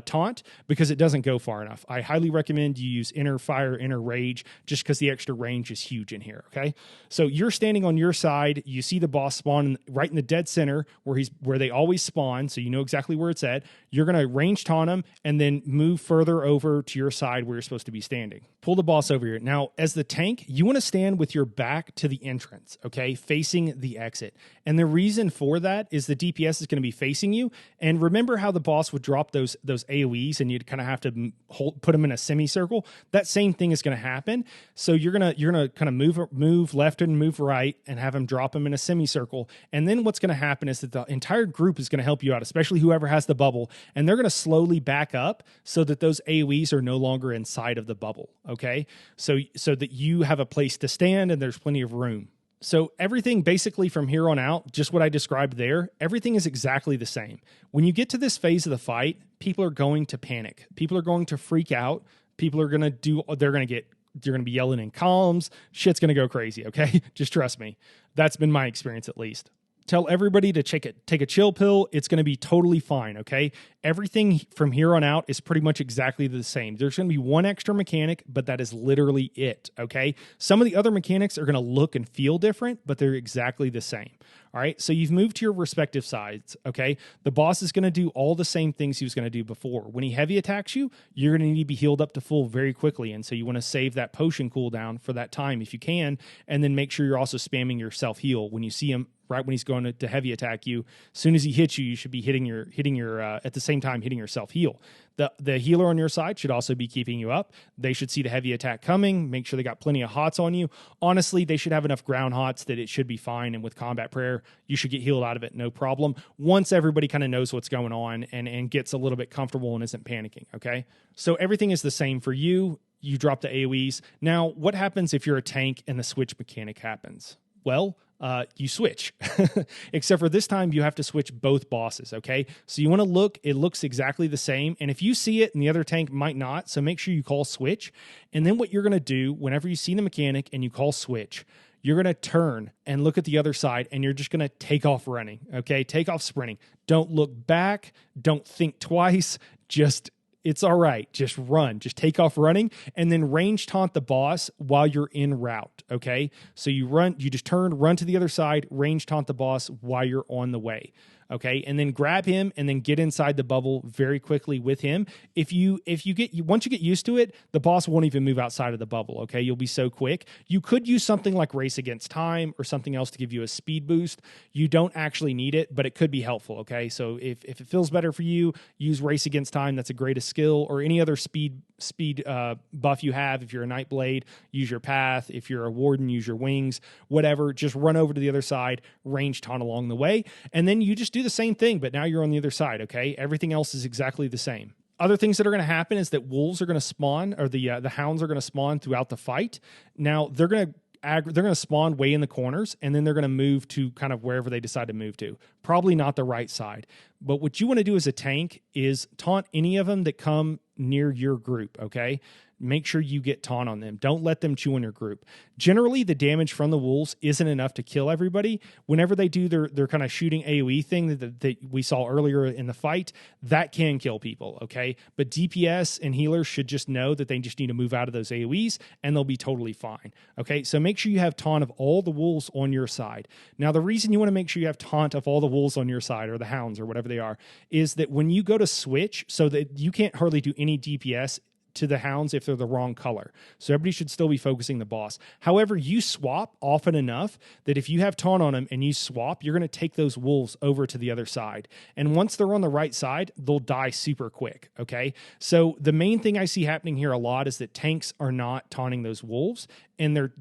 taunt, because it doesn't go far enough. I highly recommend you use inner fire, inner rage, just because the extra range is huge in here, okay? So you're standing on your side, you see the boss spawn right in the dead center where they always spawn, so you know exactly where it's at. You're going to range taunt them and then move further over to your side where you're supposed to be standing. Pull the boss over here. Now, as the tank, you want to stand with your back to the entrance, okay? Facing the exit. And the reason for that is the DPS is going to be facing you. And remember how the boss would drop those AoEs and you'd kind of have to put them in a semicircle? That same thing is going to happen. So you're gonna kind of move left and move right and have them drop them in a semicircle. And then what's going to happen is that the entire group is going to help you out, especially whoever has the bubble. And they're going to slowly back up so that those AoEs are no longer inside of the bubble, okay? So that you have a place to stand and there's plenty of room. So everything basically from here on out, just what I described there, everything is exactly the same. When you get to this phase of the fight, people are going to panic. People are going to freak out. People are going to be yelling in comms. Shit's going to go crazy, okay? Just trust me. That's been my experience at least. Tell everybody to take a chill pill. It's going to be totally fine, okay? Everything from here on out is pretty much exactly the same. There's going to be one extra mechanic, but that is literally it, okay? Some of the other mechanics are going to look and feel different, but they're exactly the same. All right, so you've moved to your respective sides, okay? The boss is going to do all the same things he was going to do before. When he heavy attacks you, you're going to need to be healed up to full very quickly, and so you want to save that potion cooldown for that time if you can, and then make sure you're also spamming your self-heal. When you see him, right when he's going to heavy attack you, as soon as he hits you, you should be hitting your at the same time hitting your self-heal. The healer on your side should also be keeping you up. They should see the heavy attack coming, make sure they got plenty of hots on you. Honestly, they should have enough ground hots that it should be fine, and with combat prayer, you should get healed out of it, no problem, once everybody kind of knows what's going on and gets a little bit comfortable and isn't panicking, okay? So everything is the same for you. You drop the AoEs. Now, what happens if you're a tank and the switch mechanic happens? Well, you switch. Except for this time, you have to switch both bosses, okay? So you want to look, it looks exactly the same. And if you see it and the other tank might not, so make sure you call switch. And then what you're going to do, whenever you see the mechanic and you call switch, you're going to turn and look at the other side, and you're just going to take off running, okay? Take off sprinting. Don't look back. Don't think twice. It's all right. Just run. Just take off running and then range taunt the boss while you're en route, okay? So you just run to the other side, range taunt the boss while you're on the way, okay? And then grab him and then get inside the bubble very quickly with him. Once you get used to it, the boss won't even move outside of the bubble, okay? You'll be so quick. You could use something like Race Against Time or something else to give you a speed boost. You don't actually need it, but it could be helpful, okay? So if it feels better for you, use Race Against Time. That's a great skill, or any other speed buff you have. If you're a Nightblade, use your path. If you're a Warden, use your wings. Whatever, just run over to the other side, range taunt along the way, and then you just do the same thing, but now you're on the other side, okay? Everything else is exactly the same. Other things that are going to happen is that wolves are going to spawn, or the hounds are going to spawn throughout the fight. Now, they're going to spawn way in the corners, and then they're going to move to kind of wherever they decide to move to. Probably not the right side. But what you want to do as a tank is taunt any of them that come near your group, okay? Make sure you get taunt on them. Don't let them chew on your group. Generally, the damage from the wolves isn't enough to kill everybody. Whenever they do their kind of shooting AoE thing that we saw earlier in the fight, that can kill people, okay? But DPS and healers should just know that they just need to move out of those AoEs, and they'll be totally fine, okay? So make sure you have taunt of all the wolves on your side. Now, the reason you want to make sure you have taunt of all the wolves on your side, or the hounds, or whatever they are, is that when you go to switch, so that you can't hardly do any DPS to the hounds if they're the wrong color. So everybody should still be focusing the boss. However, you swap often enough that if you have taunt on them and you swap, you're going to take those wolves over to the other side. And once they're on the right side, they'll die super quick, okay? So the main thing I see happening here a lot is that tanks are not taunting those wolves, and they're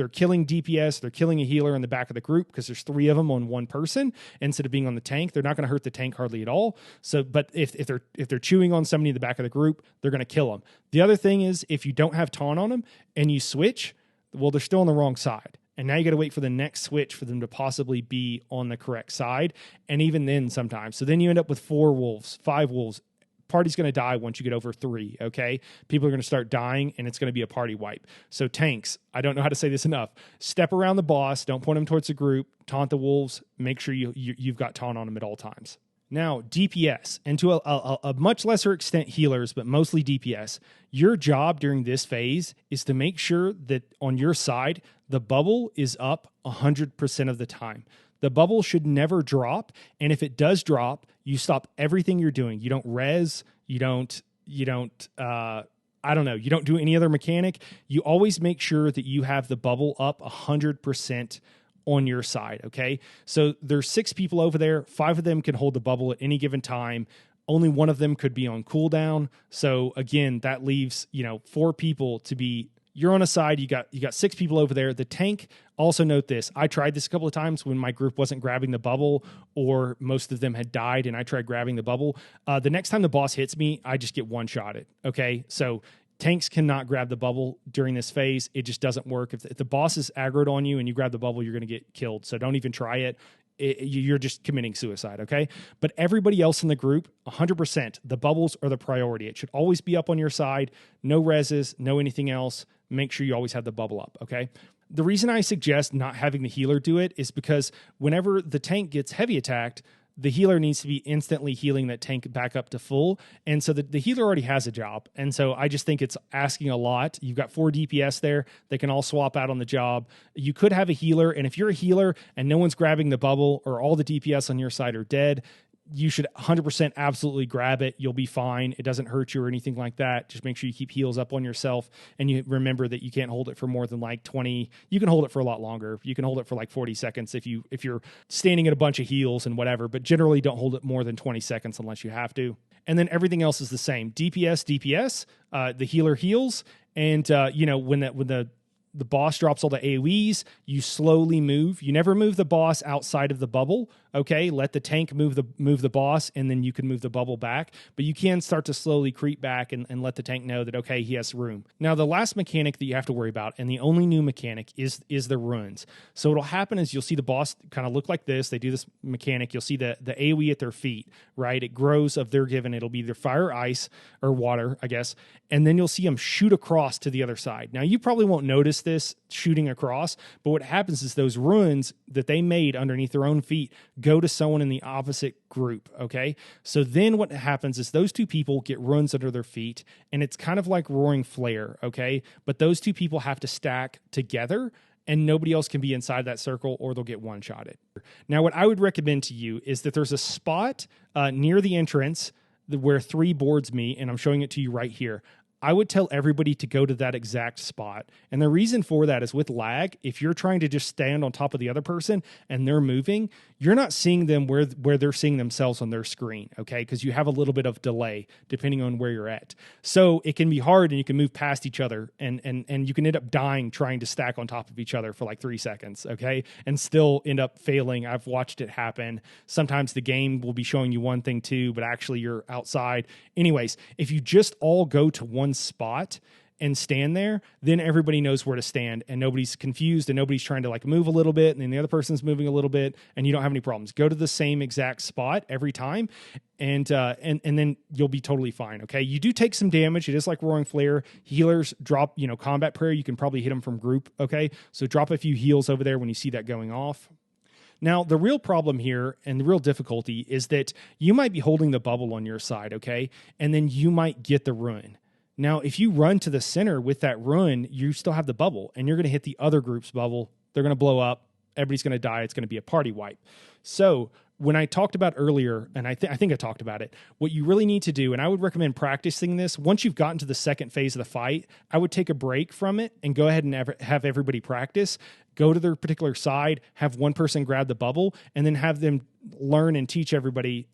killing DPS, they're killing a healer in the back of the group because there's 3 of them on one person instead of being on the tank. They're not going to hurt the tank hardly at all. So, but if they're chewing on somebody in the back of the group, they're going to kill them. The other thing is, if you don't have taunt on them and you switch, well, they're still on the wrong side. and now you got to wait for the next switch for them to possibly be on the correct side, and even then sometimes. So then you end up with 4 wolves, 5 wolves. Party's going to die once you get over 3, okay? People are going to start dying, and it's going to be a party wipe. So tanks, I don't know how to say this enough. Step around the boss. Don't point them towards the group. Taunt the wolves. Make sure you've got taunt on them at all times. Now, DPS, and to a much lesser extent healers, but mostly DPS, your job during this phase is to make sure that on your side, the bubble is up 100% of the time. The bubble should never drop, and if it does drop, you stop everything you're doing. You don't res, you don't do any other mechanic. You always make sure that you have the bubble up 100% on your side, okay? So there's 6 people over there. 5 of them can hold the bubble at any given time. Only one of them could be on cooldown. So again, that leaves, 4 people to be. You're on a side, you got 6 people over there. The tank, also note this, I tried this a couple of times when my group wasn't grabbing the bubble or most of them had died and I tried grabbing the bubble. The next time the boss hits me, I just get one-shotted, okay? So tanks cannot grab the bubble during this phase. It just doesn't work. If the boss is aggroed on you and you grab the bubble, you're going to get killed. So don't even try it. You're just committing suicide, okay? But everybody else in the group, 100%, the bubbles are the priority. It should always be up on your side. No reses, no anything else. Make sure you always have the bubble up, okay? The reason I suggest not having the healer do it is because whenever the tank gets heavy attacked, the healer needs to be instantly healing that tank back up to full. And so the healer already has a job. And so I just think it's asking a lot. You've got 4 DPS there. They can all swap out on the job. You could have a healer. And if you're a healer and no one's grabbing the bubble or all the DPS on your side are dead, you should 100% absolutely grab it. You'll be fine. It doesn't hurt you or anything like that. Just make sure you keep heals up on yourself. And you remember that you can't hold it for more than like 20. You can hold it for a lot longer. You can hold it for like 40 seconds if you're standing at a bunch of heals and whatever, but generally don't hold it more than 20 seconds unless you have to. And then everything else is the same. DPS, the healer heals. And, when the boss drops all the AoEs, you slowly move. You never move the boss outside of the bubble, okay? Let the tank move the boss, and then you can move the bubble back. But you can start to slowly creep back and let the tank know that, okay, he has room. Now, the last mechanic that you have to worry about, and the only new mechanic, is the runes. So what'll happen is you'll see the boss kind of look like this. They do this mechanic. You'll see the AoE at their feet, right? It grows of their given. It'll be either fire, ice, or water, I guess. And then you'll see them shoot across to the other side. Now, you probably won't notice this shooting across, but what happens is those runes that they made underneath their own feet go to someone in the opposite group, okay? So then what happens is those 2 people get runes under their feet, and it's kind of like Roaring Flare, okay? But those 2 people have to stack together, and nobody else can be inside that circle or they'll get one-shotted. Now, what I would recommend to you is that there's a spot near the entrance where 3 boards meet, and I'm showing it to you right here. I would tell everybody to go to that exact spot. And the reason for that is with lag, if you're trying to just stand on top of the other person and they're moving, you're not seeing them where they're seeing themselves on their screen, okay? Because you have a little bit of delay depending on where you're at. So it can be hard and you can move past each other and you can end up dying trying to stack on top of each other for like 3 seconds, okay? And still end up failing. I've watched it happen. Sometimes the game will be showing you one thing too, but actually you're outside. Anyways, if you just all go to one spot and stand there, then everybody knows where to stand and nobody's confused and nobody's trying to like move a little bit and then the other person's moving a little bit and you don't have any problems. Go to the same exact spot every time and then you'll be totally fine, okay? You do take some damage. It is like Roaring Flare. Healers drop, combat prayer. You can probably hit them from group, okay? So drop a few heals over there when you see that going off. Now, the real problem here and the real difficulty is that you might be holding the bubble on your side, okay? And then you might get the rune. Now, if you run to the center with that rune, you still have the bubble, and you're going to hit the other group's bubble. They're going to blow up. Everybody's going to die. It's going to be a party wipe. So when I talked about earlier, and I think I talked about it, what you really need to do, and I would recommend practicing this, once you've gotten to the second phase of the fight, I would take a break from it and go ahead and have everybody practice. Go to their particular side, have one person grab the bubble, and then have them learn and teach everybody.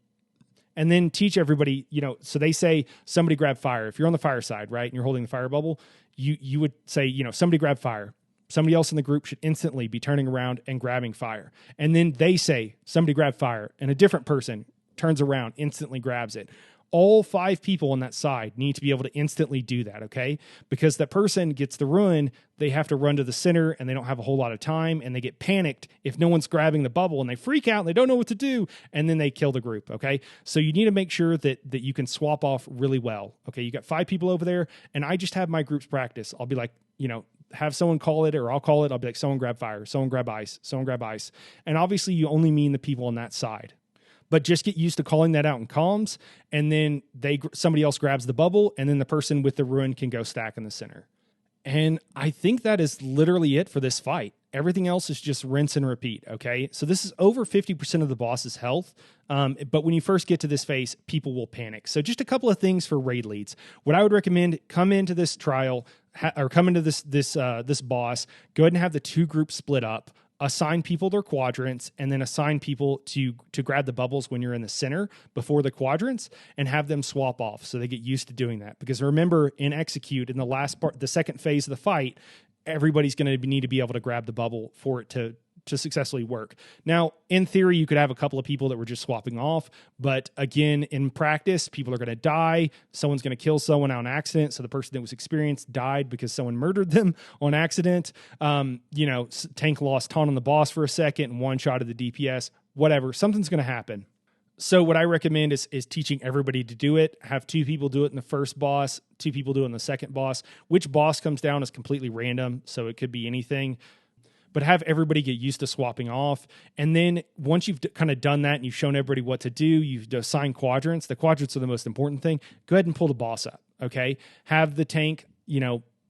And then teach everybody, so they say, somebody grab fire. If you're on the fire side, right, and you're holding the fire bubble, you would say, somebody grab fire. Somebody else in the group should instantly be turning around and grabbing fire. And then they say, somebody grab fire. And a different person turns around, instantly grabs it. all 5 people on that side need to be able to instantly do that, okay? Because that person gets the ruin, they have to run to the center and they don't have a whole lot of time, and they get panicked if no one's grabbing the bubble, and they freak out and they don't know what to do, and then they kill the group, okay? So you need to make sure that you can swap off really well, okay? You got 5 people over there, and I just have my groups practice. I'll be like, have someone call it, or I'll call it. I'll be like, someone grab fire, someone grab ice, someone grab ice. And obviously you only mean the people on that side. But just get used to calling that out in comms, and then somebody else grabs the bubble, and then the person with the ruin can go stack in the center. And I think that is literally it for this fight. Everything else is just rinse and repeat, okay? So this is over 50% of the boss's health, but when you first get to this phase, people will panic. So just a couple of things for raid leads. What I would recommend, come into this trial, or come into this boss, go ahead and have the 2 groups split up, assign people their quadrants, and then assign people to grab the bubbles when you're in the center before the quadrants, and have them swap off so they get used to doing that. Because remember, in execute, in the last part, the second phase of the fight, everybody's going to need to be able to grab the bubble for it to successfully work. Now, in theory, you could have a couple of people that were just swapping off, but again, in practice, people are going to die. Someone's going to kill someone on accident. So the person that was experienced died because someone murdered them on accident. Tank lost taunt on the boss for a second and one-shotted the DPS, whatever. Something's going to happen. So what I recommend is teaching everybody to do it. Have 2 people do it in the first boss, 2 people do it in the second boss. Which boss comes down is completely random, so it could be anything. But have everybody get used to swapping off. And then once you've kind of done that and you've shown everybody what to do, you've assigned quadrants. The quadrants are the most important thing. Go ahead and pull the boss up, okay? Have the tank,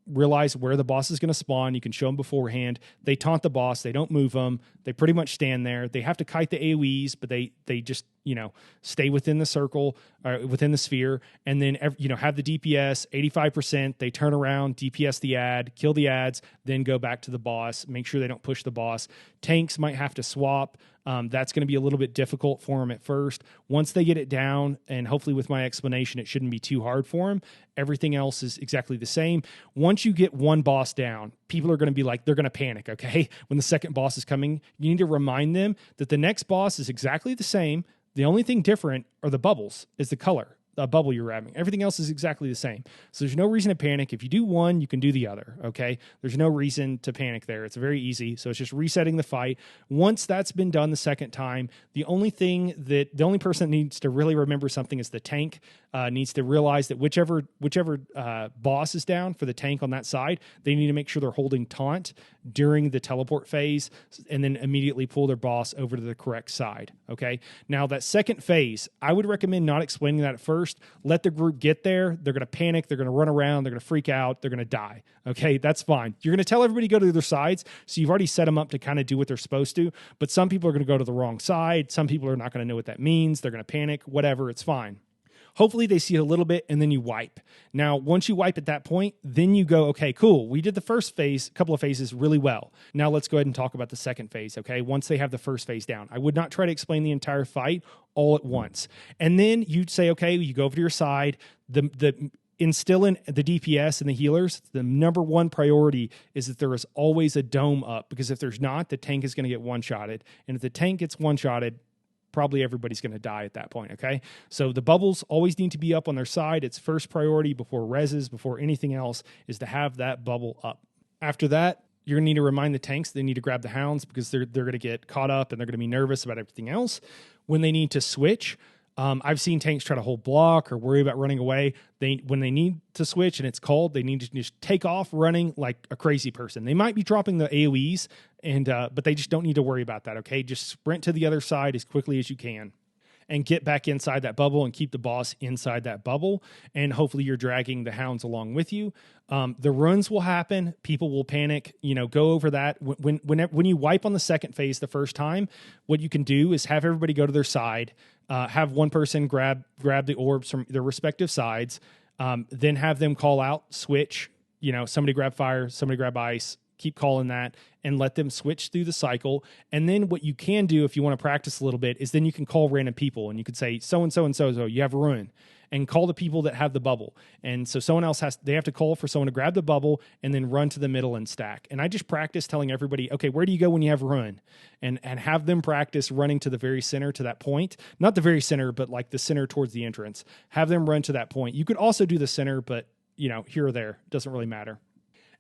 realize where the boss is going to spawn. You can show them beforehand. They taunt the boss. They don't move them. They pretty much stand there. They have to kite the AoEs, but they just, stay within the circle, within the sphere. And then, have the DPS, 85%. They turn around, DPS the ad, kill the ads, then go back to the boss. Make sure they don't push the boss. Tanks might have to swap. That's going to be a little bit difficult for them at first. Once they get it down, and hopefully with my explanation, it shouldn't be too hard for them. Everything else is exactly the same. Once you get one boss down, people are going to be like, they're going to panic, okay? When the second boss is coming, you need to remind them that the next boss is exactly the same. The only thing different are the bubbles, is the color. A bubble you're grabbing. Everything else is exactly the same. So there's no reason to panic. If you do one, you can do the other, okay? There's no reason to panic there. It's very easy. So it's just resetting the fight. Once that's been done the second time, the only person that needs to really remember something is the tank. Needs to realize that whichever boss is down for the tank on that side, they need to make sure they're holding taunt during the teleport phase, and then immediately pull their boss over to the correct side, okay? Now, that second phase, I would recommend not explaining that at first. Let the group get there. They're going to panic. They're going to run around. They're going to freak out. They're going to die, okay? That's fine. You're going to tell everybody to go to their sides, so you've already set them up to kind of do what they're supposed to, but some people are going to go to the wrong side. Some people are not going to know what that means. They're going to panic, whatever. It's fine. Hopefully they see it a little bit, and then you wipe. Now, once you wipe at that point, then you go, okay, cool. We did the first phase, a couple of phases really well. Now let's go ahead and talk about the second phase, okay? Once they have the first phase down. I would not try to explain the entire fight all at once. And then you'd say, okay, you go over to your side, instill in the DPS and the healers. The number one priority is that there is always a dome up, because if there's not, the tank is going to get one-shotted. And if the tank gets one-shotted, probably everybody's going to die at that point, okay? So the bubbles always need to be up on their side. It's first priority before reses, before anything else, is to have that bubble up. After that, you're going to need to remind the tanks they need to grab the hounds, because they're going to get caught up and they're going to be nervous about everything else. When they need to switch, I've seen tanks try to hold block or worry about running away. When they need to switch and it's called, they need to just take off running like a crazy person. They might be dropping the AoEs, but they just don't need to worry about that, okay? Just sprint to the other side as quickly as you can and get back inside that bubble and keep the boss inside that bubble. And hopefully you're dragging the hounds along with you. The runs will happen. People will panic. Go over that. When you wipe on the second phase the first time, what you can do is have everybody go to their side, have one person grab the orbs from their respective sides, then have them call out, switch, somebody grab fire, somebody grab ice, keep calling that, and let them switch through the cycle. And then what you can do if you want to practice a little bit is then you can call random people, and you could say, so-and-so and so-and-so, you have a ruin. and call the people that have the bubble. And so someone else they have to call for someone to grab the bubble and then run to the middle and stack. And I just practice telling everybody, okay, where do you go when you have run? And have them practice running to the very center, to that point. Not the very center, but like the center towards the entrance. Have them run to that point. You could also do the center, but here or there, doesn't really matter.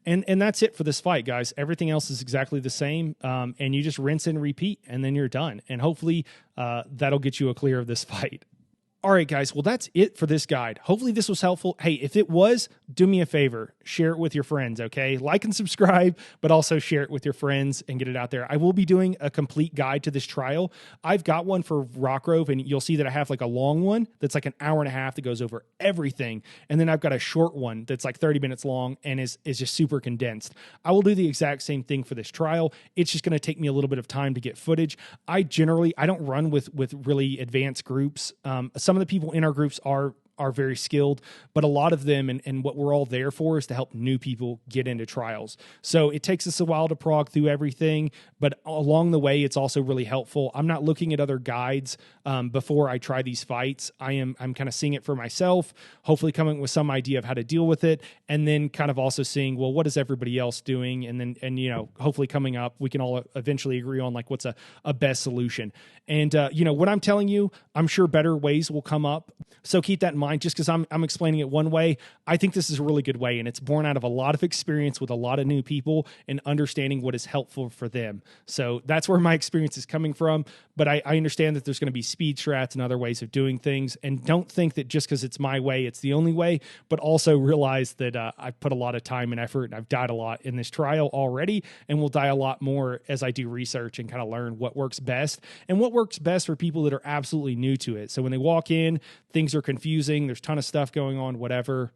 And that's it for this fight, guys. Everything else is exactly the same. And you just rinse and repeat, and then you're done. And hopefully that'll get you a clear of this fight. All right, guys. Well, that's it for this guide. Hopefully this was helpful. Hey, if it was, do me a favor. Share it with your friends, okay? Like and subscribe, but also share it with your friends and get it out there. I will be doing a complete guide to this trial. I've got one for Rockrove, and you'll see that I have like a long one that's like an hour and a half that goes over everything. And then I've got a short one that's like 30 minutes long and is just super condensed. I will do the exact same thing for this trial. It's just going to take me a little bit of time to get footage. I don't run with really advanced groups. Some of the people in our groups are very skilled, but a lot of them and what we're all there for is to help new people get into trials. So it takes us a while to prog through everything, but along the way, it's also really helpful. I'm not looking at other guides before I try these fights. I'm kind of seeing it for myself, hopefully coming with some idea of how to deal with it, and then kind of also seeing, well, what is everybody else doing? And hopefully coming up, we can all eventually agree on like what's a best solution. And what I'm telling you, I'm sure better ways will come up. So keep that in mind. Just because I'm explaining it one way, I think this is a really good way, and it's born out of a lot of experience with a lot of new people and understanding what is helpful for them. So that's where my experience is coming from, but I understand that there's going to be speed strats and other ways of doing things, and don't think that just because it's my way, it's the only way, but also realize that I've put a lot of time and effort, and I've died a lot in this trial already, and will die a lot more as I do research and kind of learn what works best, and what works best for people that are absolutely new to it. So when they walk in, things are confusing, there's a ton of stuff going on, whatever.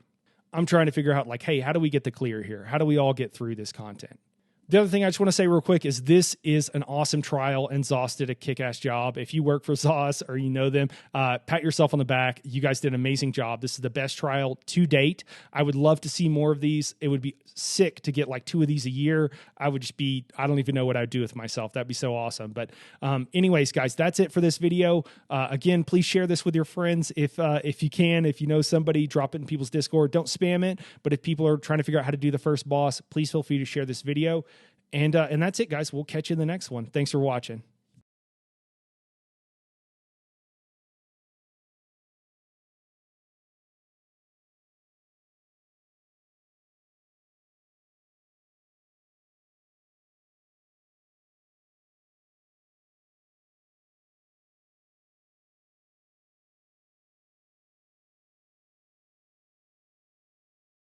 I'm trying to figure out like, hey, how do we get the clear here? How do we all get through this content? The other thing I just want to say real quick is this is an awesome trial, and Zoss did a kick-ass job. If you work for Zoss or you know them, pat yourself on the back. You guys did an amazing job. This is the best trial to date. I would love to see more of these. It would be sick to get like 2 of these a year. I don't even know what I'd do with myself. That'd be so awesome. But anyways, guys, that's it for this video. Again, please share this with your friends if you can. If you know somebody, drop it in people's Discord. Don't spam it. But if people are trying to figure out how to do the first boss, please feel free to share this video. And that's it, guys. We'll catch you in the next one. Thanks for watching.